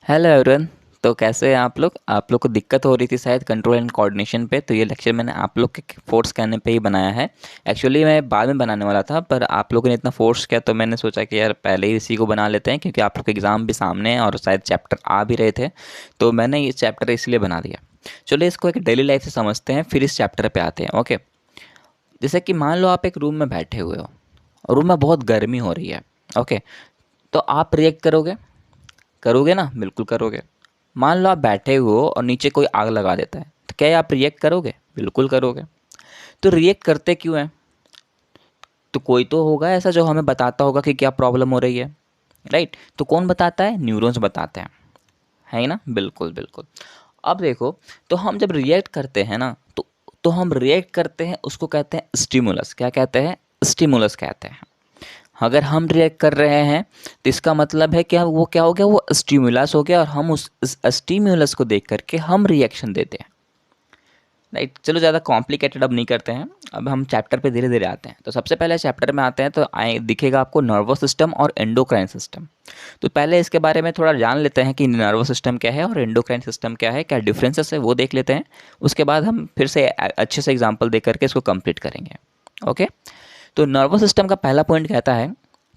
Hello everyone. तो कैसे हैं आप लोग को दिक्कत हो रही थी शायद कंट्रोल एंड कोऑर्डिनेशन पे, तो ये लेक्चर मैंने आप लोग के फोर्स करने पे ही बनाया है। एक्चुअली मैं बाद में बनाने वाला था, पर आप लोगों ने इतना फोर्स किया तो मैंने सोचा कि यार पहले ही इसी को बना लेते हैं, क्योंकि आप लोग के एग्ज़ाम भी सामने हैं और शायद चैप्टर आ भी रहे थे। तो मैंने ये चैप्टर इसलिए बना दिया। चलिए इसको एक डेली लाइफ से समझते हैं, फिर इस चैप्टर पर आते हैं। ओके। जैसे कि मान लो आप एक रूम में बैठे हुए हो और रूम में बहुत गर्मी हो रही है। ओके। तो आप रिएक्ट करोगे? करोगे ना, बिल्कुल करोगे। मान लो आप बैठे हुए हो और नीचे कोई आग लगा देता है, तो क्या आप रिएक्ट करोगे? बिल्कुल करोगे। तो रिएक्ट करते क्यों हैं? तो कोई तो होगा ऐसा जो हमें बताता होगा कि क्या प्रॉब्लम हो रही है, राइट? तो कौन बताता है? न्यूरॉन्स बताते हैं, है ही ना? बिल्कुल बिल्कुल। अब देखो, तो हम जब रिएक्ट करते हैं ना, तो हम रिएक्ट करते हैं, उसको कहते हैं स्टिमुलस। क्या कहते हैं? स्टिमुलस कहते हैं। अगर हम रिएक्ट कर रहे हैं तो इसका मतलब है कि वो क्या हो गया, वो स्टिमुलस हो गया और हम उस स्टिमुलस को देख करके हम रिएक्शन देते हैं, राइट? चलो ज़्यादा कॉम्प्लिकेटेड अब नहीं करते हैं, अब हम चैप्टर पे धीरे धीरे आते हैं। तो सबसे पहले चैप्टर में आते हैं तो आए दिखेगा आपको नर्वस सिस्टम और एंडोक्राइन सिस्टम। तो पहले इसके बारे में थोड़ा जान लेते हैं कि नर्वस सिस्टम क्या है और एंडोक्राइन सिस्टम क्या है, क्या डिफरेंसेस है वो देख लेते हैं। उसके बाद हम फिर से अच्छे से एग्जाम्पल दे करके इसको कंप्लीट करेंगे। ओके। तो नर्वस सिस्टम का पहला पॉइंट कहता है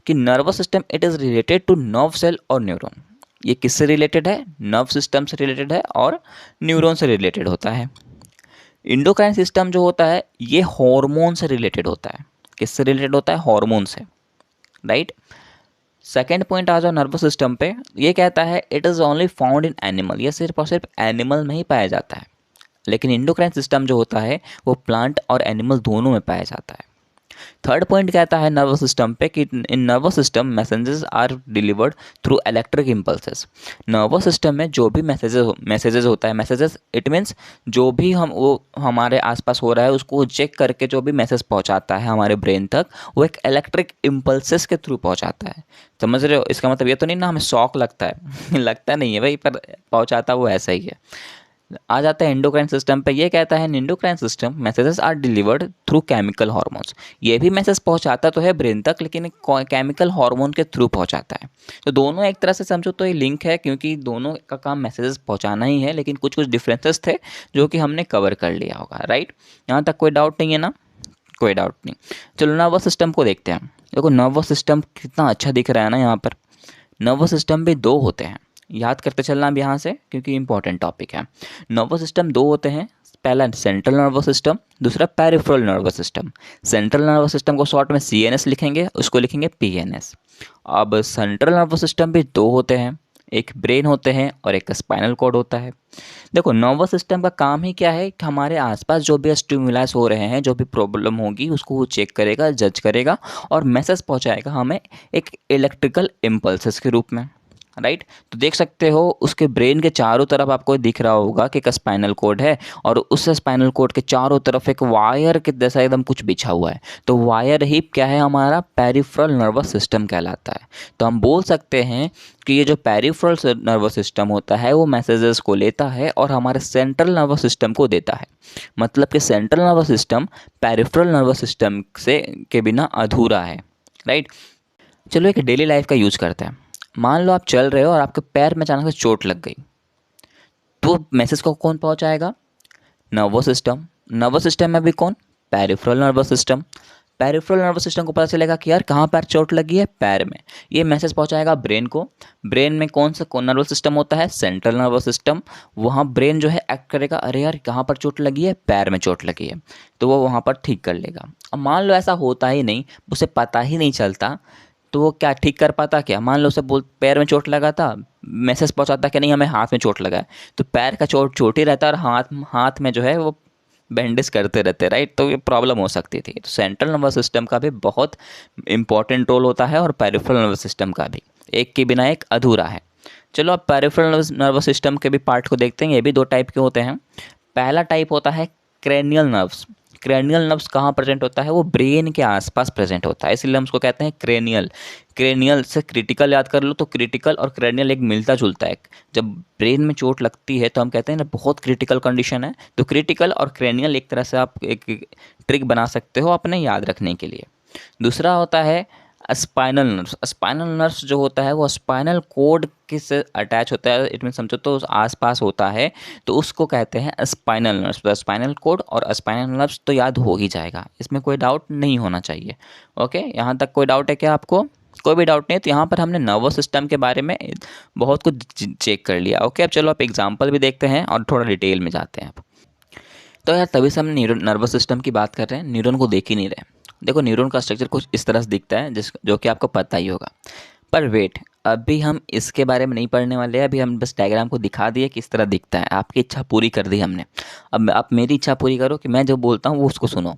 कि nervous system it is related to nerve cell और न्यूरॉन। ये किससे रिलेटेड है? नर्व सिस्टम से रिलेटेड है और न्यूरॉन से रिलेटेड होता है। इंडोक्राइन सिस्टम जो होता है ये हार्मोन से रिलेटेड होता है। किससे रिलेटेड होता है? हार्मोन से, राइट? सेकेंड पॉइंट आ जाओ नर्वस सिस्टम पे। ये कहता है it is only found in animal. ये सिर्फ और सिर्फ एनिमल में ही पाया जाता है। लेकिन इंडोक्राइन सिस्टम जो होता है वो प्लांट और एनिमल दोनों में पाया जाता है। थर्ड पॉइंट कहता है नर्वस सिस्टम पे कि in nervous system messages are delivered through electric impulses. Nervous system में जो भी मैसेजेस होता है, मैसेजेस इट मीन्स जो भी हम वो हमारे आसपास हो रहा है उसको चेक करके जो भी मैसेज पहुंचाता है हमारे ब्रेन तक, वो एक इलेक्ट्रिक इम्पल्सेस के थ्रू पहुंचाता है। समझ रहे हो? इसका मतलब ये तो नहीं ना हमें शॉक लगता है लगता नहीं है भाई, पर पहुंचाता वो ऐसा ही है। आ जाता है एंडोक्राइन सिस्टम पे। ये कहता है endocrine system messages are delivered through chemical hormones. ये भी मैसेज पहुंचाता तो है ब्रेन तक, लेकिन केमिकल हार्मोन के थ्रू पहुंचाता है। तो दोनों एक तरह से समझो तो ये लिंक है, क्योंकि दोनों का काम मैसेजेस पहुंचाना ही है, लेकिन कुछ कुछ डिफरेंसेस थे जो कि हमने कवर कर लिया होगा, राइट? यहाँ तक कोई डाउट नहीं है ना? कोई डाउट नहीं। चलो नर्वस सिस्टम को देखते हैं। देखो नर्वस सिस्टम कितना अच्छा दिख रहा है ना यहाँ पर। नर्वस सिस्टम भी दो होते हैं, याद करते चलना अब यहाँ से, क्योंकि इंपॉर्टेंट टॉपिक है। नर्वस सिस्टम दो होते हैं। पहला सेंट्रल नर्वस सिस्टम, दूसरा peripheral nervous system. Central nervous system को शॉर्ट में सीएनएस लिखेंगे, उसको लिखेंगे पीएनएस। अब सेंट्रल नर्वस सिस्टम भी दो होते हैं, एक ब्रेन होते हैं और एक स्पाइनल कॉर्ड होता है। देखो नर्वस सिस्टम का काम ही क्या है कि हमारे आसपास जो भी स्टिमुलस हो रहे हैं, जो भी प्रॉब्लम होगी उसको वो चेक करेगा, जज करेगा और मैसेज पहुंचाएगा हमें एक इलेक्ट्रिकल इम्पल्सेस के रूप में, राइट? तो देख सकते हो उसके ब्रेन के चारों तरफ आपको दिख रहा होगा कि एक स्पाइनल कोड है और उस स्पाइनल कोड के चारों तरफ एक वायर के जैसा एकदम कुछ बिछा हुआ है। तो वायर ही क्या है? हमारा पेरिफेरल नर्वस सिस्टम कहलाता है। तो हम बोल सकते हैं कि ये जो पेरिफेरल नर्वस सिस्टम होता है वो मैसेजेस को लेता है और हमारे सेंट्रल नर्वस सिस्टम को देता है। मतलब कि central nervous system peripheral nervous system से के बिना अधूरा है, राइट? चलो एक डेली लाइफ का यूज करते हैं। मान लो आप चल रहे हो और आपके पैर में अचानक से चोट लग गई, तो मैसेज को कौन पहुंचाएगा? Nervous system. नर्वस सिस्टम में भी कौन? Peripheral nervous system. Peripheral nervous system को पता चलेगा कि यार कहाँ पैर चोट लगी है? पैर में। ये मैसेज पहुंचाएगा ब्रेन को। ब्रेन में कौन सा नर्वस सिस्टम होता है? Central nervous system. वहाँ ब्रेन जो है एक्ट करेगा, अरे यार कहाँ पर चोट लगी है? पैर में चोट लगी है, तो वो वहाँ पर ठीक कर लेगा। अब मान लो ऐसा होता ही नहीं, उसे पता ही नहीं चलता, तो वो क्या ठीक कर पाता? क्या मान लो उसे बोल पैर में चोट लगा था, मैसेज पहुंचाता कि नहीं हमें हाथ में चोट लगा है, तो पैर का चोट ही रहता और हाथ हाथ में जो है वो बैंडेज करते रहते, राइट? तो ये प्रॉब्लम हो सकती थी। तो सेंट्रल नर्वस सिस्टम का भी बहुत इंपॉर्टेंट रोल होता है और पेरिफेरल नर्वस सिस्टम का भी, एक के बिना एक अधूरा है। चलो अब पेरिफेरल नर्वस सिस्टम के भी पार्ट को देखते हैं। ये भी दो टाइप के होते हैं। पहला टाइप होता है क्रेनियल नर्व्स। क्रेनियल नर्व्स कहाँ प्रेजेंट होता है? वो ब्रेन के आसपास प्रेजेंट होता है, इसलिए हम उसको कहते हैं क्रेनियल। क्रेनियल से क्रिटिकल याद कर लो, तो क्रिटिकल और क्रेनियल एक मिलता जुलता है। जब ब्रेन में चोट लगती है तो हम कहते हैं ना बहुत क्रिटिकल कंडीशन है, तो क्रिटिकल और क्रेनियल एक तरह से आप एक ट्रिक बना सकते हो अपने याद रखने के लिए। दूसरा होता है स्पाइनल नर्व्स, स्पाइनल नर्व्स जो होता है वो स्पाइनल कोड के से अटैच होता है, इट मीन समझो तो उस आसपास होता है, तो उसको कहते हैं स्पाइनल नर्व्स। तो स्पाइनल कोड और स्पाइनल नर्व्स तो याद हो ही जाएगा, इसमें कोई डाउट नहीं होना चाहिए। ओके, यहाँ तक कोई डाउट है क्या आपको? कोई भी डाउट नहीं है, तो यहाँ पर हमने नर्वस सिस्टम के बारे में बहुत कुछ चेक कर लिया। ओके, अब चलो आप एग्जाम्पल भी देखते हैं और थोड़ा डिटेल में जाते हैं। तो यार तभी से हम नर्वस सिस्टम की बात कर रहे हैं, न्यूरॉन को देख ही नहीं रहे। देखो न्यूरॉन का स्ट्रक्चर कुछ इस तरह से दिखता है जिस जो कि आपको पता ही होगा। पर वेट, अभी हम इसके बारे में नहीं पढ़ने वाले हैं, अभी हम बस डायग्राम को दिखा दिए किस तरह दिखता है। आपकी इच्छा पूरी कर दी हमने, अब आप मेरी इच्छा पूरी करो कि मैं जो बोलता हूँ वो उसको सुनो।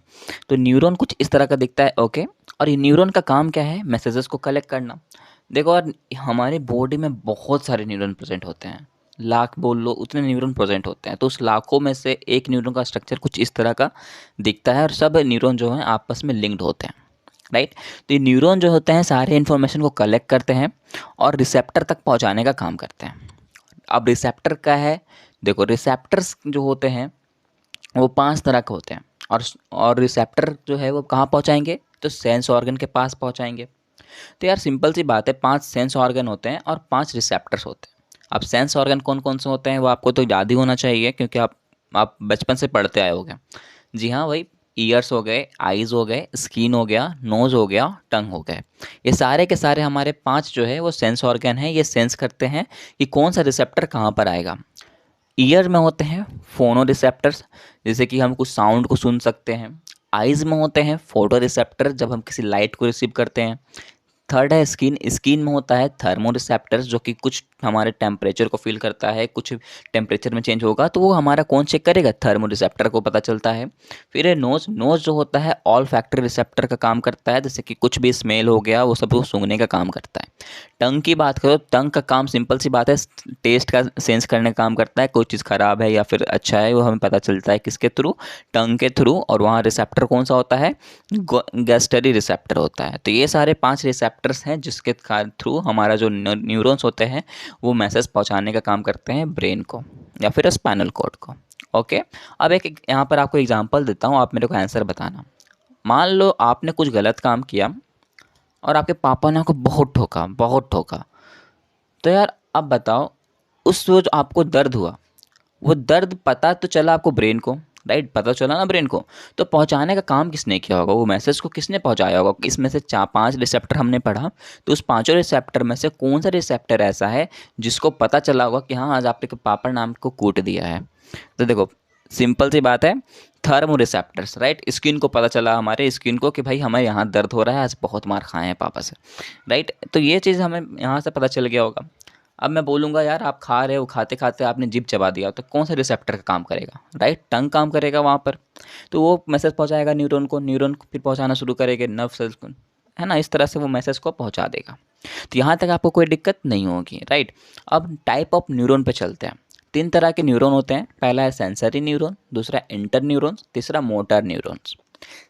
तो न्यूरॉन कुछ इस तरह का दिखता है। ओके, और ये न्यूरॉन का काम क्या है? मैसेजेस को कलेक्ट करना। देखो, और हमारे बॉडी में बहुत सारे न्यूरॉन प्रेजेंट होते हैं, लाख बोल लो उतने न्यूरॉन प्रेजेंट होते हैं। तो उस लाखों में से एक न्यूरॉन का स्ट्रक्चर कुछ इस तरह का दिखता है, और सब न्यूरॉन जो हैं आपस में लिंक्ड होते हैं, राइट। तो ये न्यूरॉन जो होते हैं सारे इन्फॉर्मेशन को कलेक्ट करते हैं और रिसेप्टर तक पहुंचाने का काम करते हैं। अब रिसेप्टर क्या है? देखो, रिसेप्टर्स जो होते हैं वो 5 तरह के होते हैं, और रिसेप्टर जो है वो कहाँ पहुंचाएंगे? तो सेंस ऑर्गन के पास पहुंचाएंगे। तो यार सिंपल सी बात है, 5 सेंस ऑर्गन होते हैं और 5 रिसेप्टर्स होते हैं। अब सेंस ऑर्गन कौन कौन से होते हैं वो आपको तो याद ही होना चाहिए, क्योंकि आप बचपन से पढ़ते आए होगे। जी हाँ भाई, ईयर्स हो गए, आईज़ हो गए, स्किन हो गया, नोज़ हो गया, टंग हो गए। ये सारे के सारे हमारे 5 जो है वो सेंस ऑर्गन हैं। ये सेंस करते हैं कि कौन सा रिसेप्टर कहाँ पर आएगा। ईयर में होते हैं फोनो रिसेप्टर्स, जैसे कि हम कुछ साउंड को सुन सकते हैं। आइज़ में होते हैं फोटो रिसेप्टर, जब हम किसी लाइट को रिसीव करते हैं। थर्ड है स्किन, स्किन में होता है थर्मो रिसेप्टर्स, जो कि कुछ हमारे टेम्परेचर को फील करता है, कुछ टेम्परेचर में चेंज होगा तो वो हमारा कौन चेक करेगा? थर्मो रिसेप्टर को पता चलता है। फिर है नोज़, नोज़ जो होता है ऑल फैक्टरी रिसेप्टर का काम करता है, जैसे कि कुछ भी स्मेल हो गया वो सब वो सूंघने का काम करता है। टंग की बात करो, टंग का काम सिंपल सी बात है, टेस्ट का सेंस करने का काम करता है। कोई चीज़ ख़राब है या फिर अच्छा है वो हमें पता चलता है किसके थ्रू? टंग के थ्रू। और वहाँ रिसेप्टर कौन सा होता है? गैस्टरी रिसेप्टर होता है। तो ये सारे 5 रिसेप्टर्स हैं जिसके थ्रू हमारा जो न्यूरॉन्स होते हैं वो मैसेज पहुंचाने का काम करते हैं ब्रेन को या फिर स्पाइनल कॉर्ड को। ओके, अब एक यहाँ पर आपको एग्जांपल देता हूँ, आप मेरे को आंसर बताना। मान लो आपने कुछ गलत काम किया और आपके पापा ने आपको बहुत ठोका, बहुत ठोका। तो यार अब बताओ, उस जो आपको दर्द हुआ, वो दर्द पता तो चला आपको ब्रेन को, राइट? पता चला ना ब्रेन को। तो पहुंचाने का काम किसने किया होगा? वो मैसेज को किसने पहुंचाया होगा? इसमें से 4-5 रिसेप्टर हमने पढ़ा, तो उस पांचों रिसेप्टर में से कौन सा रिसेप्टर ऐसा है जिसको पता चला होगा कि हाँ आज आपके पापा ने आपको कूट दिया है? तो देखो सिंपल सी बात है, थर्मो रिसेप्टर्स, राइट। स्किन को पता चला, हमारे स्किन को, कि भाई हमें यहाँ दर्द हो रहा है, आज बहुत मार खाए हैं पापा से, राइट। तो ये चीज़ हमें यहाँ से पता चल गया होगा। अब मैं बोलूँगा यार आप खा रहे हो, खाते खाते आपने जीभ चबा दिया, तो कौन सा रिसेप्टर का काम करेगा? राइट, टंग काम करेगा वहाँ पर। तो वो मैसेज पहुँचाएगा न्यूरॉन को, न्यूरॉन को फिर पहुँचाना शुरू करेंगे नर्व सेल्स को, है ना? इस तरह से वो मैसेज को पहुँचा देगा। तो यहाँ तक आपको कोई दिक्कत नहीं होगी, राइट। अब टाइप ऑफ न्यूरॉन पे चलते हैं। 3 तरह के न्यूरॉन होते हैं। पहला है सेंसरी न्यूरॉन, दूसरा इंटर न्यूरॉन्स, तीसरा मोटर न्यूरॉन्स।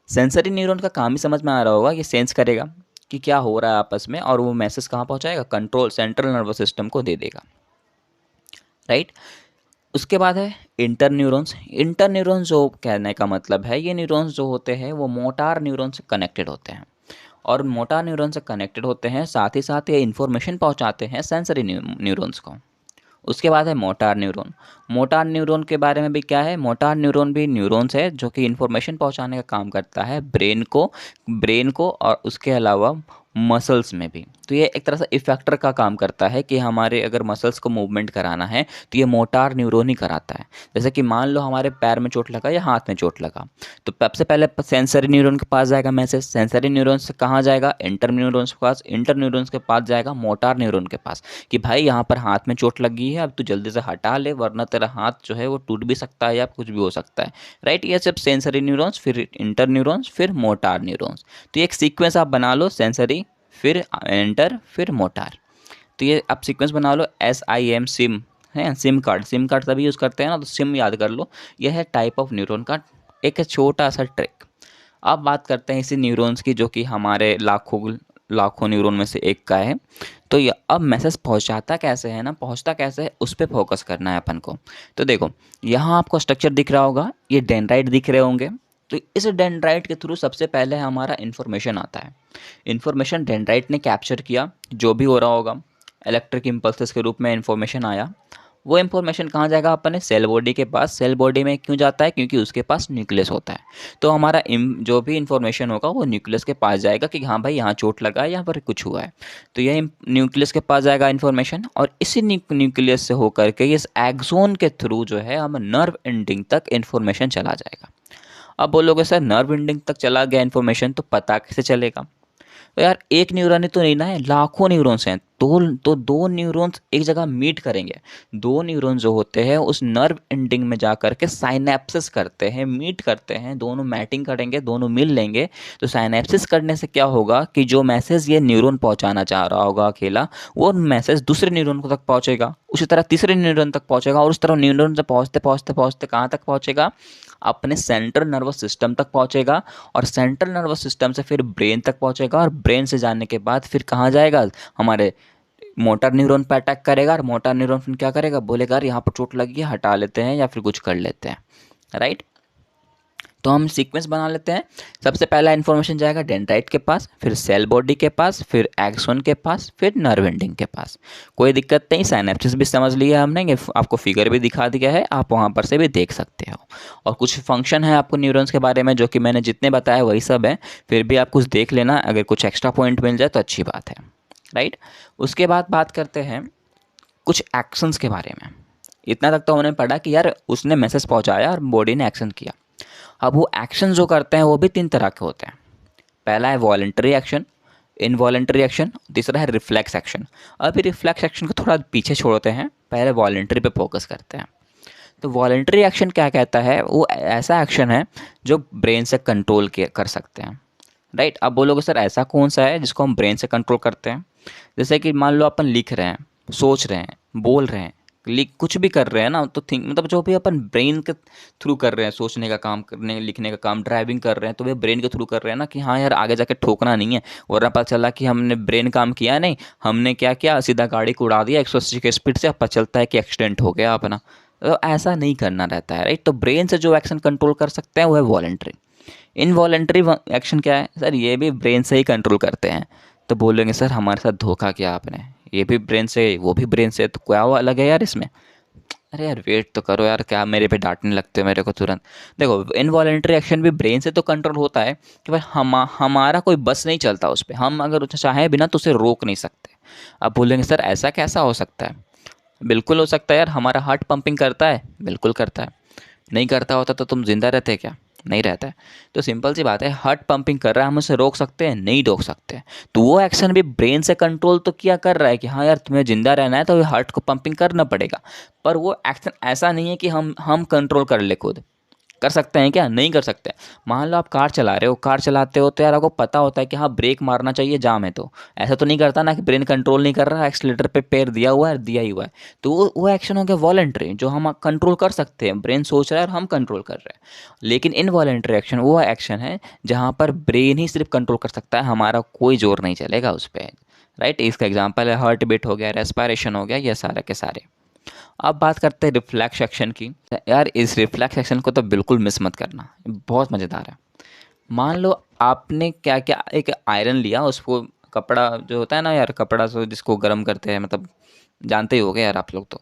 सेंसरी न्यूरॉन का काम ही समझ में आ रहा होगा, ये सेंस करेगा कि क्या हो रहा है आपस में, और वो मैसेज कहाँ पहुँचाएगा? कंट्रोल सेंट्रल नर्वस सिस्टम को दे देगा, राइट। उसके बाद है इंटर न्यूरॉन्स। इंटर न्यूरॉन्स जो कहने का मतलब है, ये न्यूरॉन्स जो होते हैं वो मोटार न्यूरॉन से कनेक्टेड होते हैं, और मोटार न्यूरॉन से कनेक्टेड होते हैं, साथ ही साथ ये इन्फॉर्मेशन पहुंचाते हैं सेंसरी न्यूरॉन्स को। उसके बाद है मोटार न्यूरॉन। मोटार न्यूरॉन के बारे में भी क्या है? मोटार न्यूरॉन भी न्यूरॉन्स है जो कि इन्फॉर्मेशन पहुंचाने का काम करता है ब्रेन को और उसके अलावा मसल्स में भी। तो ये एक तरह से इफेक्टर का काम करता है कि हमारे अगर मसल्स को मूवमेंट कराना है तो ये मोटार न्यूरॉन ही कराता है। जैसे कि मान लो हमारे पैर में चोट लगा या हाथ में चोट लगा, तो सबसे पहले सेंसरी न्यूरॉन के पास जाएगा मैसेज, सेंसरी न्यूरॉन से कहाँ जाएगा? इंटर न्यूरॉन्स के पास, इंटर न्यूरॉन्स के पास जाएगा मोटार न्यूरॉन के पास, कि भाई यहाँ पर हाथ में चोट लगी है, अब तू जल्दी से हटा ले वरना तेरा हाथ जो है वो टूट भी सकता है या कुछ भी हो सकता है, राइट। ये सब सेंसरी न्यूरॉन्स, फिर इंटर न्यूरॉन्स, फिर मोटार न्यूरॉन्स। तो ये एक सीक्वेंस आप बना लो, सेंसरी फिर इंटर फिर मोटार। तो ये आप सीक्वेंस बना लो, SIM सिम है, सिम कार्ड तभी यूज़ करते हैं ना, तो सिम याद कर लो। यह है टाइप ऑफ न्यूरॉन का एक छोटा सा ट्रिक। अब बात करते हैं इसी न्यूरॉन्स की जो कि हमारे लाखों लाखों न्यूरॉन में से एक का है। तो ये अब मैसेज पहुंचाता कैसे है ना, पहुंचता कैसे है उस पर फोकस करना है अपन को। तो देखो यहाँ आपको स्ट्रक्चर दिख रहा होगा, ये डेंड्राइट दिख रहे होंगे, तो इस डेंड्राइट के थ्रू सबसे पहले हमारा इन्फॉर्मेशन आता है। इन्फॉर्मेशन डेंड्राइट ने कैप्चर किया, जो भी हो रहा होगा इलेक्ट्रिक इम्पल्सेस के रूप में इन्फॉर्मेशन आया। वो इन्फॉर्मेशन कहाँ जाएगा अपने सेल बॉडी के पास। सेल बॉडी में क्यों जाता है? क्योंकि उसके पास न्यूक्लियस होता है। तो हमारा जो भी इन्फॉर्मेशन होगा वो न्यूक्लियस के पास जाएगा कि हाँ भाई यहाँ चोट लगा है, यहाँ पर कुछ हुआ है। तो यह न्यूक्लियस के पास जाएगा इन्फॉर्मेशन, और इसी न्यूक्लियस से होकर के इस एक्सोन के थ्रू जो है हम नर्व एंडिंग तक इन्फॉर्मेशन चला जाएगा। अब बोलोगे सर नर्व एंडिंग तक चला गया इन्फॉर्मेशन तो पता कैसे चलेगा? तो यार एक न्यूरॉन ही तो नहीं ना है, लाखों न्यूरॉन्स हैं। दो न्यूरॉन्स एक जगह मीट करेंगे। दो न्यूरॉन जो होते हैं उस नर्व एंडिंग में जा कर के साइनेप्सिस करते हैं, मीट करते हैं, दोनों मैटिंग करेंगे, दोनों मिल लेंगे। तो साइनेप्सिस करने से क्या होगा कि जो मैसेज ये न्यूरॉन पहुंचाना चाह रहा होगा अकेला, वो मैसेज दूसरे न्यूरॉन को तक पहुंचेगा, उसी तरह तीसरे न्यूरॉन तक पहुंचेगा, और उस तरह न्यूरॉन से पहुंचते पहुंचते पहुंचते कहाँ तक पहुंचेगा? अपने सेंट्रल नर्वस सिस्टम तक पहुंचेगा, और सेंट्रल नर्वस सिस्टम से फिर ब्रेन तक पहुंचेगा, और ब्रेन से जाने के बाद फिर कहाँ जाएगा? हमारे मोटर न्यूरॉन पर अटैक करेगा, और मोटर न्यूरॉन फिर क्या करेगा? बोलेगा यार यहाँ पर चोट लगी है, हटा लेते हैं या फिर कुछ कर लेते हैं, राइट। तो हम सीक्वेंस बना लेते हैं। सबसे पहला इन्फॉर्मेशन जाएगा डेंड्राइट के पास, फिर सेल बॉडी के पास, फिर एक्सोन के पास, फिर नर्व एंडिंग के पास। कोई दिक्कत नहीं, साइनेप्सिस भी समझ लिया हमने, ये आपको फिगर भी दिखा दिया है, आप वहाँ पर से भी देख सकते हो। और कुछ फंक्शन है आपको न्यूरॉन्स के बारे में जो कि मैंने जितने बताया वही सब है, फिर भी आप कुछ देख लेना, अगर कुछ एक्स्ट्रा पॉइंट मिल जाए तो अच्छी बात है, राइट। उसके बाद बात करते हैं कुछ एक्शंस के बारे में। इतना तक तो हमने पढ़ा कि यार उसने मैसेज पहुंचाया और बॉडी ने एक्शन किया। अब वो एक्शन जो करते हैं वो भी तीन तरह के होते हैं। पहला है वॉलंटरी एक्शन, इनवॉलंटरी एक्शन, तीसरा है रिफ्लेक्स एक्शन। अभी रिफ्लेक्स एक्शन को थोड़ा पीछे छोड़ते हैं, पहले वॉलंटरी पे फोकस करते हैं। तो वॉलंटरी एक्शन क्या कहता है? वो ऐसा एक्शन है जो ब्रेन से कंट्रोल कर सकते हैं, राइट। अब बोलोगे सर ऐसा कौन सा है जिसको हम ब्रेन से कंट्रोल करते हैं? जैसे कि मान लो अपन लिख रहे हैं, सोच रहे हैं, बोल रहे हैं, कुछ भी कर रहे हैं ना, तो थिंक मतलब जो भी अपन ब्रेन के थ्रू कर रहे हैं, सोचने का काम, करने लिखने का काम, ड्राइविंग कर रहे हैं, तो वे ब्रेन के थ्रू कर रहे हैं ना कि हाँ यार आगे जाके ठोकना नहीं है। वरना पता चला कि हमने ब्रेन काम किया नहीं, हमने क्या किया, सीधा गाड़ी को उड़ा दिया 180 की स्पीड से, अब पता चलता है कि एक्सीडेंट हो गया अपना। तो ऐसा नहीं करना रहता है, राइट। तो ब्रेन से जो एक्शन कंट्रोल कर सकते हैं वो है वॉलंटरी। इनवॉलंटरी एक्शन क्या है? सर ये भी ब्रेन से ही कंट्रोल करते हैं। तो बोलेंगे सर हमारे साथ धोखा किया आपने, ये भी ब्रेन से वो भी ब्रेन से, तो क्या वो अलग है यार इसमें? अरे यार वेट तो करो यार, क्या मेरे पे डांटने लगते हो मेरे को तुरंत। देखो इनवॉलंटरी एक्शन भी ब्रेन से तो कंट्रोल होता है कि भाई हमारा कोई बस नहीं चलता उस पर, हम अगर उसे चाहें बिना तो उसे रोक नहीं सकते। अब बोलेंगे सर ऐसा कैसा हो सकता है? बिल्कुल हो सकता है यार। हमारा हार्ट पंपिंग करता है, बिल्कुल करता है। नहीं करता होता तो तुम जिंदा रहते क्या? नहीं रहता है। तो सिंपल सी बात है, हार्ट पंपिंग कर रहा है, हम उसे रोक सकते हैं? नहीं रोक सकते। तो वो एक्शन भी ब्रेन से कंट्रोल तो किया कर रहा है कि हाँ यार तुम्हें जिंदा रहना है तो हार्ट को पंपिंग करना पड़ेगा। पर वो एक्शन ऐसा नहीं है कि हम कंट्रोल कर ले खुद। कर सकते हैं क्या? नहीं कर सकते। मान लो आप कार चला रहे हो, कार चलाते हो तो यार आपको पता होता है कि हाँ ब्रेक मारना चाहिए, जाम है। तो ऐसा तो नहीं करता ना कि ब्रेन कंट्रोल नहीं कर रहा, एक्सीलेटर पे पैर दिया हुआ है, दिया ही हुआ है। तो वो एक्शन हो गया वॉलंटरी, जो हम कंट्रोल कर सकते हैं। ब्रेन सोच रहा है और हम कंट्रोल कर रहे हैं। लेकिन इनवॉलंटरी एक्शन वो एक्शन है जहाँ पर ब्रेन ही सिर्फ कंट्रोल कर सकता है, हमारा कोई जोर नहीं चलेगा उस पर, राइट। इसका एग्जाम्पल है हार्ट बीट हो गया, रेस्पिरेशन हो गया, ये सारे के सारे। अब बात करते हैं रिफ्लेक्स एक्शन की। यार इस रिफ्लेक्स एक्शन को तो बिल्कुल मिस मत करना, बहुत मज़ेदार है। मान लो आपने क्या क्या, एक आयरन लिया, उसको कपड़ा जो होता है ना यार, कपड़ा जो जिसको गर्म करते हैं, मतलब जानते ही होगे यार आप लोग।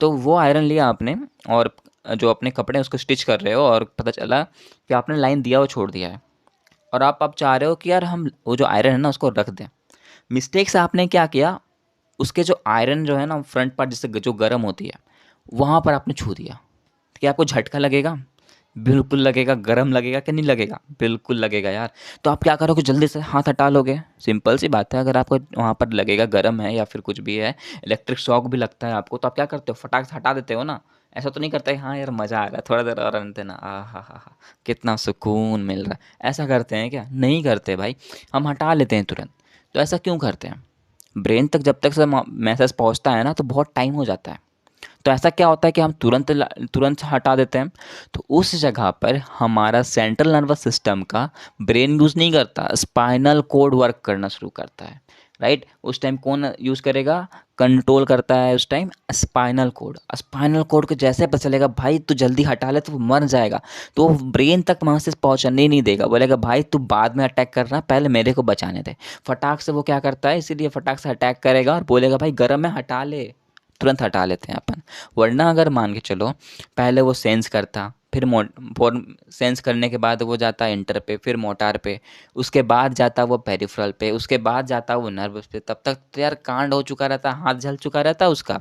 तो वो आयरन लिया आपने, और जो अपने कपड़े हैं उसको स्टिच कर रहे हो, और पता चला कि आपने लाइन दिया वो छोड़ दिया है, और आप चाह रहे हो कि यार हम वो जो आयरन है ना उसको रख दें। मिस्टेक से आपने क्या किया, उसके जो आयरन जो है ना फ्रंट पार्ट जिससे जो गर्म होती है वहाँ पर आपने छू दिया। क्या आपको झटका लगेगा? बिल्कुल लगेगा। गर्म लगेगा कि नहीं लगेगा? बिल्कुल लगेगा यार। तो आप क्या करोगे, जल्दी से हाथ हटा लोगे। सिंपल सी बात है, अगर आपको वहाँ पर लगेगा गर्म है या फिर कुछ भी है, इलेक्ट्रिक शॉक भी लगता है आपको, तो आप क्या करते हो, फटाक से हटा देते हो ना। ऐसा तो नहीं करता है हाँ यार मज़ा आ रहा है थोड़ा देर और रहने देना, आ हा कितना सुकून मिल रहा है, ऐसा करते हैं क्या? नहीं करते भाई, हम हटा लेते हैं तुरंत। तो ऐसा क्यों करते हैं? ब्रेन तक जब तक से मैसेज पहुंचता है ना तो बहुत टाइम हो जाता है। तो ऐसा क्या होता है कि हम तुरंत हटा देते हैं। तो उस जगह पर हमारा सेंट्रल नर्वस सिस्टम का ब्रेन यूज़ नहीं करता, स्पाइनल कोड वर्क करना शुरू करता है। राइट। उस टाइम कौन यूज़ करेगा, कंट्रोल करता है उस time spinal cord. Spinal cord को जैसे पता चलेगा भाई तू जल्दी हटा ले तो वो मर जाएगा, तो वो ब्रेन तक वहाँ से पहुँचने ही नहीं देगा, बोलेगा भाई तू बाद में अटैक करना, पहले मेरे को बचाने दे। फटाक से वो क्या करता है, इसीलिए फटाक से अटैक करेगा और बोलेगा भाई गर्म है हटा ले, तुरंत हटा लेते हैं अपन। वरना अगर मान के चलो पहले वो सेंस करता, फिर सेंस करने के बाद वो जाता इंटर पे, फिर मोटार पे, उसके बाद जाता वो पेरिफेरल पे, उसके बाद जाता वो नर्वस पे, तब तक तो यार कांड हो चुका रहता, हाथ जल चुका रहता उसका।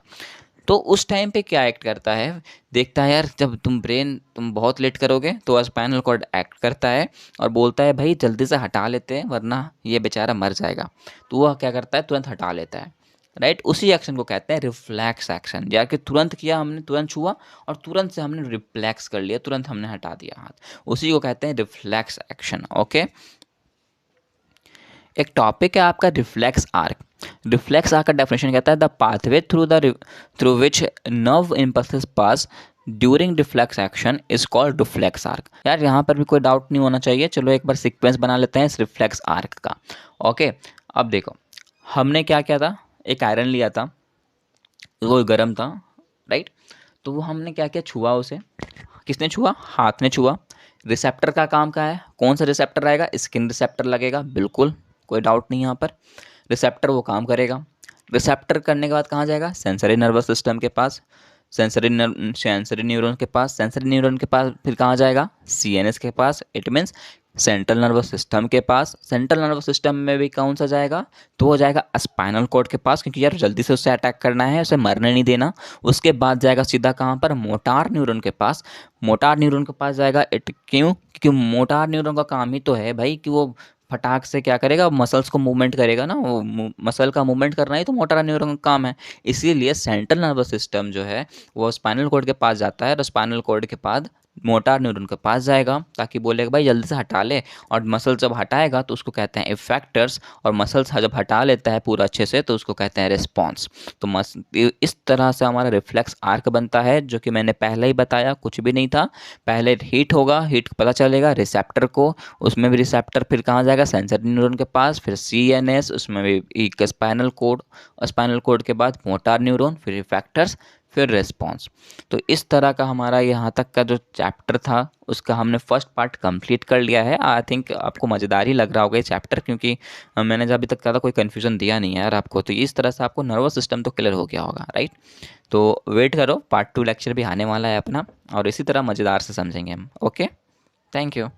तो उस टाइम पे क्या एक्ट करता है, देखता है यार जब तुम बहुत लेट करोगे तो स्पाइनल कॉर्ड एक्ट करता है और बोलता है भाई जल्दी से हटा लेते हैं वरना ये बेचारा मर जाएगा। तो वह क्या करता है, तुरंत हटा लेता है, राइट। उसी एक्शन को कहते हैं रिफ्लेक्स एक्शन, या कि तुरंत किया हमने, तुरंत छुआ और तुरंत से हमने रिफ्लेक्स कर लिया, तुरंत हमने हटा दिया हाथ, उसी को कहते हैं रिफ्लेक्स एक्शन। ओके। एक टॉपिक है आपका रिफ्लेक्स आर्क। रिफ्लेक्स आर्क का डेफिनेशन कहता है the pathway through which nerve impulses pass during reflex action is called reflex arc. यार यहाँ पर भी कोई डाउट नहीं होना चाहिए, चलो एक बार सीक्वेंस बना लेते हैं इस रिफ्लेक्स आर्क का। ओके। अब देखो हमने क्या किया था, एक आयरन लिया था, वो गर्म था, राइट। तो वो हमने क्या किया, छुआ उसे। किसने छुआ, हाथ ने छुआ। रिसेप्टर का काम क्या है, कौन सा रिसेप्टर आएगा, स्किन रिसेप्टर लगेगा, बिल्कुल कोई डाउट नहीं यहाँ पर। रिसेप्टर वो काम करेगा। रिसेप्टर करने के बाद कहाँ जाएगा, सेंसरी नर्वस सिस्टम के पास, सेंसरी न्यूरॉन के पास, सेंसरी न्यूरॉन के पास फिर कहाँ जाएगा, सीएनएस के पास, it means central nervous system के पास। सेंट्रल नर्वस सिस्टम में भी कौन सा जाएगा, तो वो जाएगा स्पाइनल कॉर्ड के पास, क्योंकि यार जल्दी से उससे अटैक करना है, उसे मरने नहीं देना। उसके बाद जाएगा सीधा कहाँ पर, मोटार न्यूरॉन के पास। मोटार न्यूरॉन के पास जाएगा, इट क्यों, क्योंकि मोटार न्यूरॉन का काम ही तो है भाई कि वो फटाक से क्या करेगा, मसल्स को मूवमेंट करेगा ना, वो मसल का मूवमेंट करना ही तो मोटर न्यूरॉन का काम है। इसीलिए सेंट्रल नर्वस सिस्टम जो है वो स्पाइनल कॉर्ड के पास जाता है, और स्पाइनल कॉर्ड के बाद मोटार न्यूरॉन के पास जाएगा, ताकि बोलेगा भाई जल्दी से हटा ले। और मसल जब हटाएगा तो उसको कहते हैं इफेक्टर्स, और मसल्स जब हटा लेता है पूरा अच्छे से तो उसको कहते हैं रिस्पॉन्स। तो इस तरह से हमारा रिफ्लेक्स आर्क बनता है, जो कि मैंने पहले ही बताया, कुछ भी नहीं था। पहले हीट होगा, हीट पता चलेगा रिसेप्टर को, उसमें भी रिसेप्टर फिर कहाँ जाएगा, सेंसरी न्यूरॉन के पास, फिर सीएनएस, उसमें भी एक स्पाइनल कोड, स्पाइनल कोड के बाद मोटार न्यूरॉन, फिर इफेक्टर्स, फिर रिस्पॉन्स। तो इस तरह का हमारा यहाँ तक का जो चैप्टर था उसका हमने फर्स्ट पार्ट कंप्लीट कर लिया है। आई थिंक आपको मज़ेदार ही लग रहा होगा ये चैप्टर, क्योंकि मैंने जब अभी तक ज़्यादा कोई कन्फ्यूज़न दिया नहीं है यार आपको, तो इस तरह से आपको नर्वस सिस्टम तो क्लियर हो गया होगा, राइट। तो वेट करो, पार्ट 2 लेक्चर भी आने वाला है अपना, और इसी तरह मज़ेदार से समझेंगे हम। Okay, thank you.